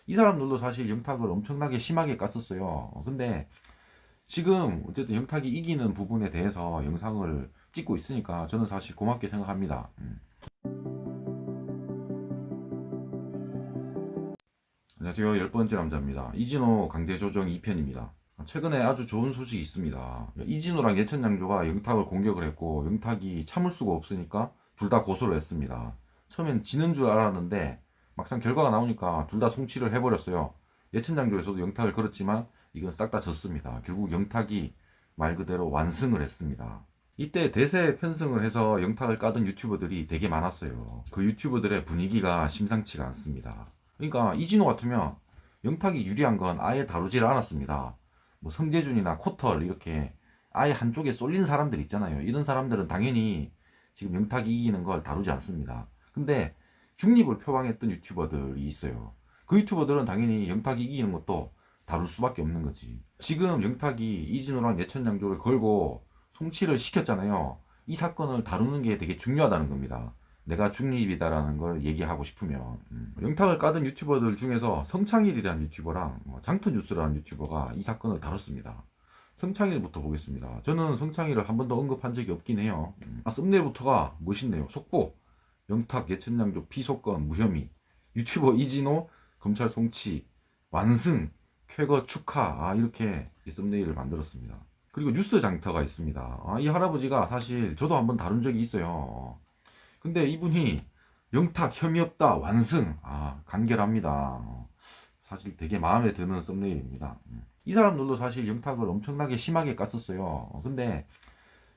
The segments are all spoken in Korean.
이 사람들도 사실 영탁을 엄청나게 심하게 깠었어요. 근데 지금 어쨌든 영탁이 이기는 부분에 대해서 영상을 찍고 있으니까 저는 사실 고맙게 생각합니다. 안녕하세요. 열 번째 남자입니다. 이진호 강제조정 2편입니다. 최근에 아주 좋은 소식이 있습니다. 이진호랑 예천양조가 영탁을 공격을 했고 영탁이 참을 수가 없으니까 둘 다 고소를 했습니다. 처음엔 지는 줄 알았는데 막상 결과가 나오니까 둘 다 송치를 해버렸어요. 예천양조에서도 영탁을 걸었지만 이건 싹 다 졌습니다. 결국 영탁이 말 그대로 완승을 했습니다. 이때 대세 편승을 해서 영탁을 까던 유튜버들이 되게 많았어요. 그 유튜버들의 분위기가 심상치가 않습니다. 그러니까 이진호 같으면 영탁이 유리한 건 아예 다루지를 않았습니다. 뭐 성재준이나 코털 이렇게 아예 한쪽에 쏠린 사람들 있잖아요. 이런 사람들은 당연히 지금 영탁이 이기는 걸 다루지 않습니다. 근데 중립을 표방했던 유튜버들이 있어요. 그 유튜버들은 당연히 영탁이 이기는 것도 다룰 수밖에 없는 거지. 지금 영탁이 이진호랑 예천양조를 걸고 송치를 시켰잖아요. 이 사건을 다루는 게 되게 중요하다는 겁니다. 내가 중립이다라는 걸 얘기하고 싶으면. 영탁을 까던 유튜버들 중에서 성창일이라는 유튜버랑 장터뉴스라는 유튜버가 이 사건을 다뤘습니다. 성창일부터 보겠습니다. 저는 성창일을 한 번도 언급한 적이 없긴 해요. 썸네일부터가 멋있네요. 속보 영탁 예천양조 피소권 무혐의, 유튜버 이진호 검찰 송치 완승 쾌거 축하, 이렇게 썸네일을 만들었습니다. 그리고 뉴스 장터가 있습니다. 이 할아버지가 사실 저도 한번 다룬 적이 있어요. 근데 이분이 영탁 혐의 없다 완승, 간결합니다. 사실 되게 마음에 드는 썸네일입니다. 이 사람들도 사실 영탁을 엄청나게 심하게 깠었어요. 근데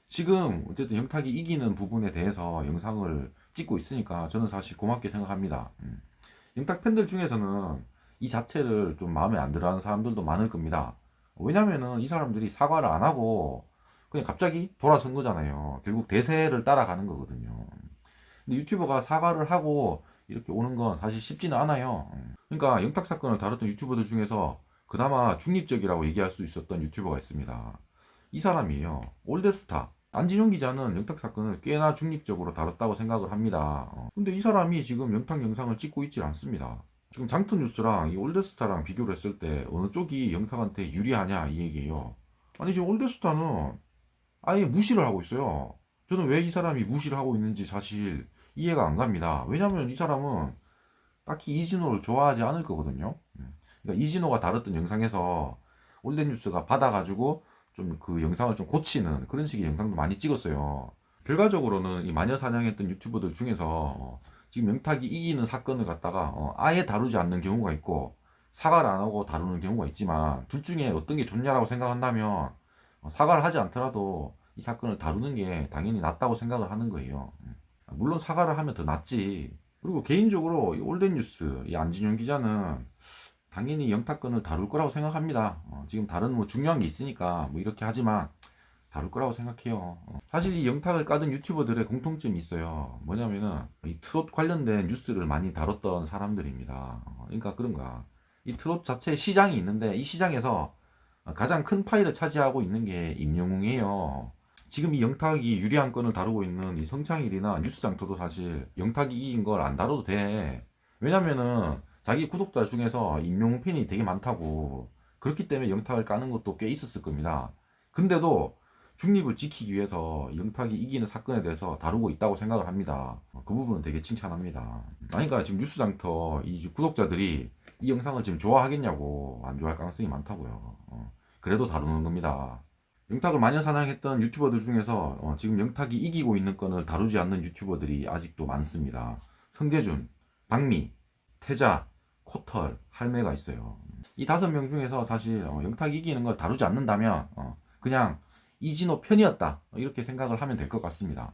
지금 어쨌든 영탁이 이기는 부분에 대해서 영상을 찍고 있으니까 저는 사실 고맙게 생각합니다. 영탁 팬들 중에서는 이 자체를 좀 마음에 안 들어 하는 사람들도 많을 겁니다. 왜냐면은 이 사람들이 사과를 안 하고 그냥 갑자기 돌아선 거잖아요. 결국 대세를 따라가는 거거든요. 근데 유튜버가 사과를 하고 이렇게 오는 건 사실 쉽지는 않아요. 그러니까 영탁 사건을 다뤘던 유튜버들 중에서 그나마 중립적이라고 얘기할 수 있었던 유튜버가 있습니다. 이 사람이에요. 올드스타. 안진용 기자는 영탁 사건을 꽤나 중립적으로 다뤘다고 생각을 합니다. 근데 이 사람이 지금 영탁 영상을 찍고 있질 않습니다. 지금 장터뉴스랑 이 올드스타랑 비교를 했을 때 어느 쪽이 영탁한테 유리하냐 이 얘기예요. 아니 지금 올드스타는 아예 무시를 하고 있어요. 저는 왜 이 사람이 무시를 하고 있는지 사실 이해가 안 갑니다. 왜냐면 이 사람은 딱히 이진호를 좋아하지 않을 거거든요. 그러니까 이진호가 다뤘던 영상에서 올드뉴스가 받아가지고 좀 그 영상을 좀 고치는 그런 식의 영상도 많이 찍었어요. 결과적으로는 이 마녀 사냥했던 유튜버들 중에서 지금 영탁이 이기는 사건을 갖다가 아예 다루지 않는 경우가 있고 사과를 안 하고 다루는 경우가 있지만 둘 중에 어떤 게 좋냐라고 생각한다면 사과를 하지 않더라도 이 사건을 다루는 게 당연히 낫다고 생각을 하는 거예요. 물론 사과를 하면 더 낫지. 그리고 개인적으로 이 올댓뉴스 이 안진용 기자는 당연히 영탁건을 다룰 거라고 생각합니다. 지금 다른 뭐 중요한 게 있으니까 뭐 이렇게 하지만 다룰 거라고 생각해요. 사실 이 영탁을 까던 유튜버들의 공통점이 있어요. 뭐냐면은 이 트롯 관련된 뉴스를 많이 다뤘던 사람들입니다. 그러니까 그런가. 이 트롯 자체 시장이 있는데 이 시장에서 가장 큰 파일을 차지하고 있는 게 임영웅이에요. 지금 이 영탁이 유리한 건을 다루고 있는 이 성창일이나 뉴스장터도 사실 영탁이 이긴 걸 안 다뤄도 돼. 왜냐면은 자기 구독자 중에서 임영웅 팬이 되게 많다고. 그렇기 때문에 영탁을 까는 것도 꽤 있었을 겁니다. 근데도 중립을 지키기 위해서 영탁이 이기는 사건에 대해서 다루고 있다고 생각을 합니다. 그 부분은 되게 칭찬합니다. 그러니까 지금 뉴스장터 이 구독자들이 이 영상을 지금 좋아하겠냐고. 안 좋아할 가능성이 많다고요. 그래도 다루는 겁니다. 영탁을 마녀 사냥했던 유튜버들 중에서 지금 영탁이 이기고 있는 건을 다루지 않는 유튜버들이 아직도 많습니다. 성재준, 박미, 태자, 코털, 할매가 있어요. 이 5명 중에서 사실 영탁이 이기는 걸 다루지 않는다면 그냥 이진호 편이었다 이렇게 생각을 하면 될 것 같습니다.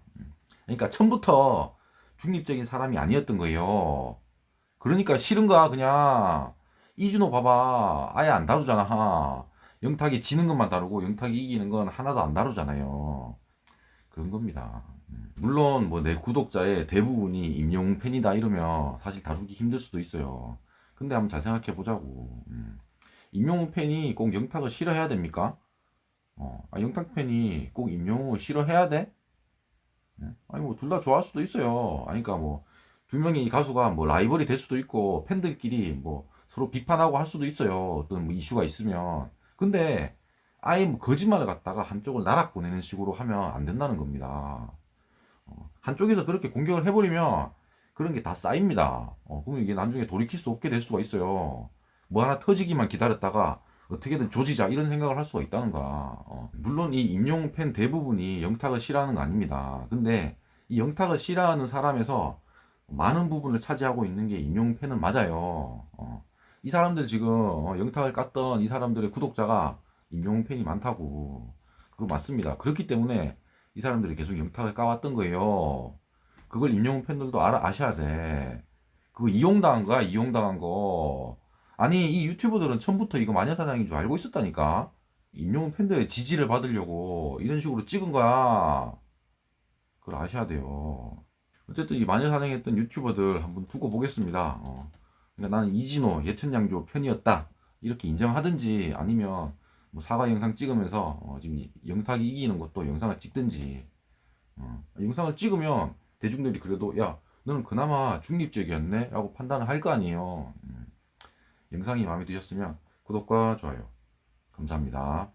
그러니까 처음부터 중립적인 사람이 아니었던 거예요. 그러니까 싫은 거야. 그냥 이진호 봐봐 아예 안 다루잖아. 영탁이 지는 것만 다루고 영탁이 이기는 건 하나도 안 다루잖아요. 그런 겁니다. 물론 뭐 내 구독자의 대부분이 임영웅 팬이다 이러면 사실 다루기 힘들 수도 있어요. 근데 한번 잘 생각해 보자고. 임영웅 팬이 꼭 영탁을 싫어해야 됩니까? 영탁 팬이 꼭 임영웅을 싫어해야 돼? 아니 뭐 둘 다 좋아할 수도 있어요. 아니 그러니까 뭐 두 명의 이 가수가 뭐 라이벌이 될 수도 있고 팬들끼리 뭐 서로 비판하고 할 수도 있어요. 어떤 뭐 이슈가 있으면. 근데 아예 뭐 거짓말을 갖다가 한쪽을 나락 보내는 식으로 하면 안 된다는 겁니다. 한쪽에서 그렇게 공격을 해버리면 그런 게 다 쌓입니다. 그러면 이게 나중에 돌이킬 수 없게 될 수가 있어요. 뭐 하나 터지기만 기다렸다가 어떻게든 조지자 이런 생각을 할 수가 있다는 거야. 물론 이 임용 팬 대부분이 영탁을 싫어하는 거 아닙니다. 근데 이 영탁을 싫어하는 사람에서 많은 부분을 차지하고 있는 게 임용 팬은 맞아요. 이 사람들 지금 영탁을 깠던 이 사람들의 구독자가 임용 팬이 많다고. 그거 맞습니다. 그렇기 때문에 이 사람들이 계속 영탁을 까왔던 거예요. 그걸 임영웅 팬들도 아셔야 돼. 그거 이용당한 거야, 이용당한 거. 아니, 이 유튜버들은 처음부터 이거 마녀사냥인 줄 알고 있었다니까? 임영웅 팬들의 지지를 받으려고 이런 식으로 찍은 거야. 그걸 아셔야 돼요. 어쨌든 이 마녀사냥했던 유튜버들 한번 두고 보겠습니다. 그러니까 나는 이진호, 예천양조 편이었다. 이렇게 인정하든지 아니면 뭐 사과 영상 찍으면서 지금 영탁이 이기는 것도 영상을 찍든지 영상을 찍으면 대중들이 그래도 야 너는 그나마 중립적이었네 라고 판단을 할 거 아니에요. 영상이 마음에 드셨으면 구독과 좋아요 감사합니다.